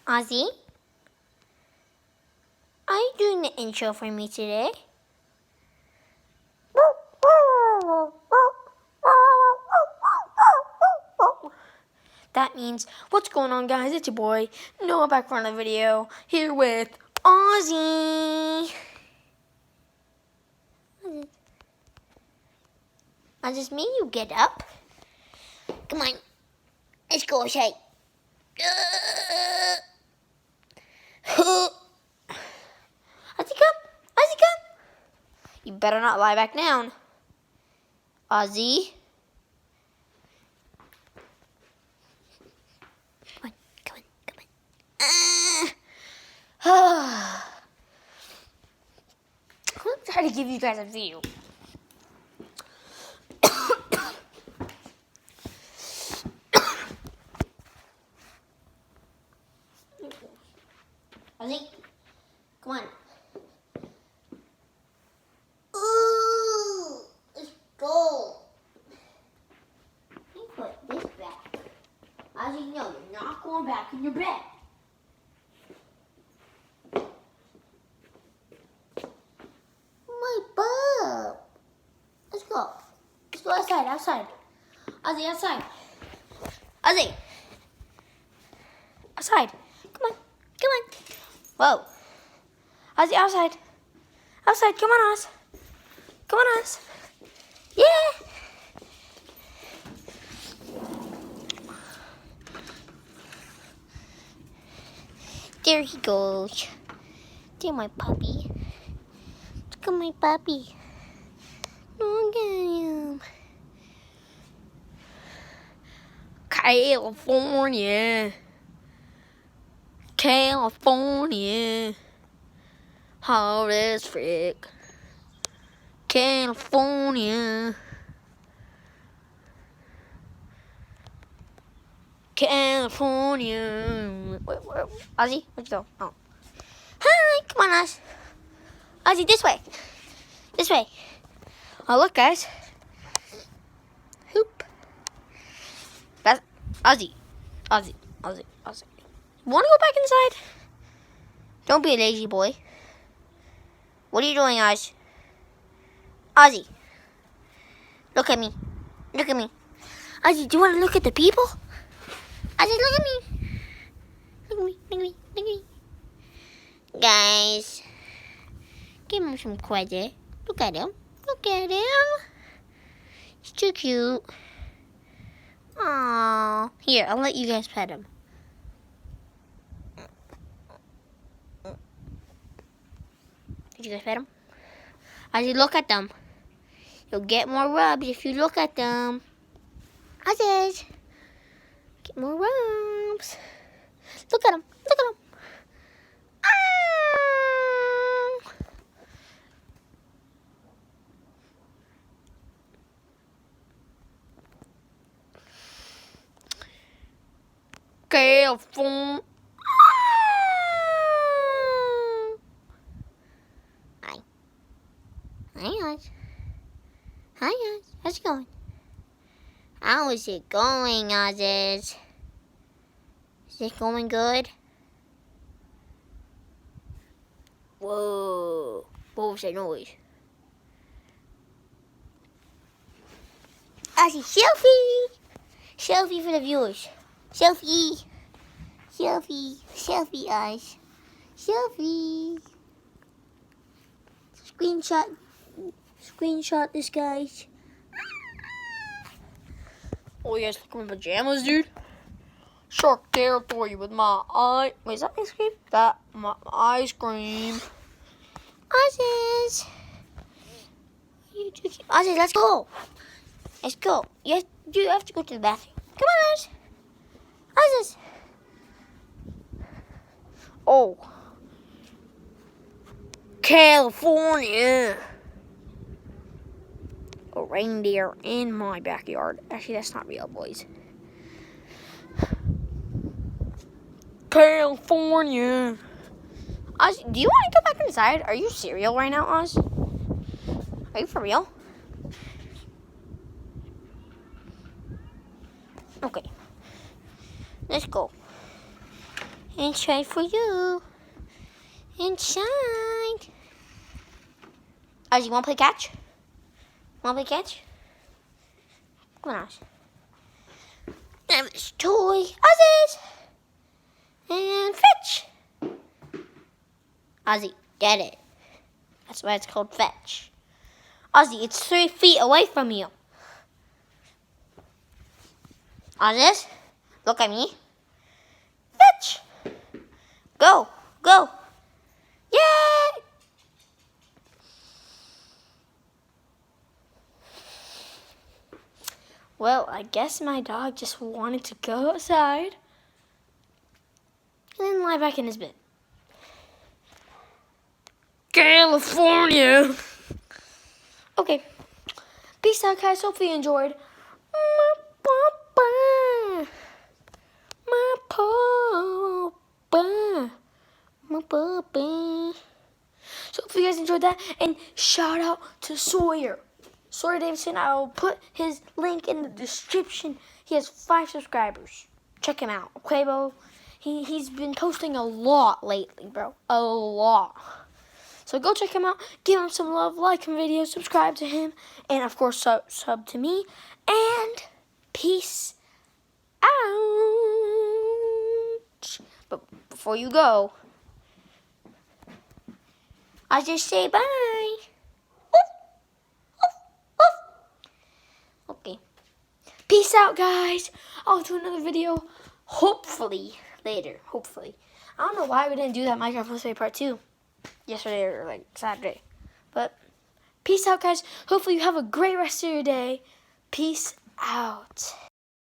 Ozzy, are you doing the intro for me today? That means, what's going on, guys? It's your boy, Noah, back for another video, here with Ozzy. I just made you get up. Come on, let's go outside. Ozzy, come! Ozzy, come! You better not lie back down. Ozzy. Come on. I'm trying to give you guys a view. Ozzy, come on. Ooh, let's go. Let me put this back. Ozzy, no, you're not going back in your bed. My bub. Let's go. Let's go outside. Ozzy, outside. Ozzy. Outside. Come on. Whoa. Ozzy, outside. Come on, Oz. Yeah. There he goes. There, my puppy. Look at my puppy. Look at him. California. Hot as frick. California. Wait, Ozzy, where'd you go? Oh. Hi, come on, Oz. Ozzy, this way. Oh, look, guys. Hoop. That's Ozzy. You want to go back inside? Don't be a lazy boy. What are you doing, Oz? Ozzy. Look at me. Ozzy, do you want to look at the people? Ozzy, look at me. Look at me. Guys, give him some credit. Look at him. He's too cute. Aww. Here, I'll let you guys pet him. Did you guys pet him? Ozzy, look at them. You'll get more rubs if you look at them. Ozzy, get more rubs. Look at him. California. Hi, Oz. How's it going? How is it going, Oz? Is it going good? Whoa. What was that noise? Ozzy, selfie! Selfie for the viewers. Selfie, Oz. Selfie. Screenshot this, guys. Oh, you guys, look at my pajamas, dude. Shark territory with my eye. Wait, is that ice cream? That my ice cream. Ozzy, let's go. Yes, you have to go to the bathroom. Come on, Ozzy. Oh, California. A reindeer in my backyard. Actually, that's not real, boys. California. Oz, do you want to go back inside? Are you serial right now, Oz? Are you for real? Okay. Let's go. Inside for you. Inside. Ozzy, wanna play catch? Wanna play catch? Come on, Oz. And this toy, Ozzy's. And fetch. Ozzy, get it. That's why it's called fetch. Ozzy, it's 3 feet away from you. Ozzy, look at me. Fetch. Go, go. Yay! Well, I guess my dog just wanted to go outside and then lie back in his bed. California! Okay. Peace out, guys. Hopefully you enjoyed. My papa. My papa. My papa. So hopefully you guys enjoyed that. And shout out to Sawyer. Sawyer Davidson. I will put his link in the description. He has 5 subscribers. Check him out. Okay, bro? He's been posting a lot lately, bro. A lot. So go check him out. Give him some love. Like him videos. Subscribe to him. And, of course, sub to me. And peace out. But before you go, I just say bye. Okay. Peace out, guys. I'll do another video, hopefully, later. Hopefully. I don't know why we didn't do that Minecraft Let's Play Part 2 yesterday or, like, Saturday. But, peace out, guys. Hopefully you have a great rest of your day. Peace out.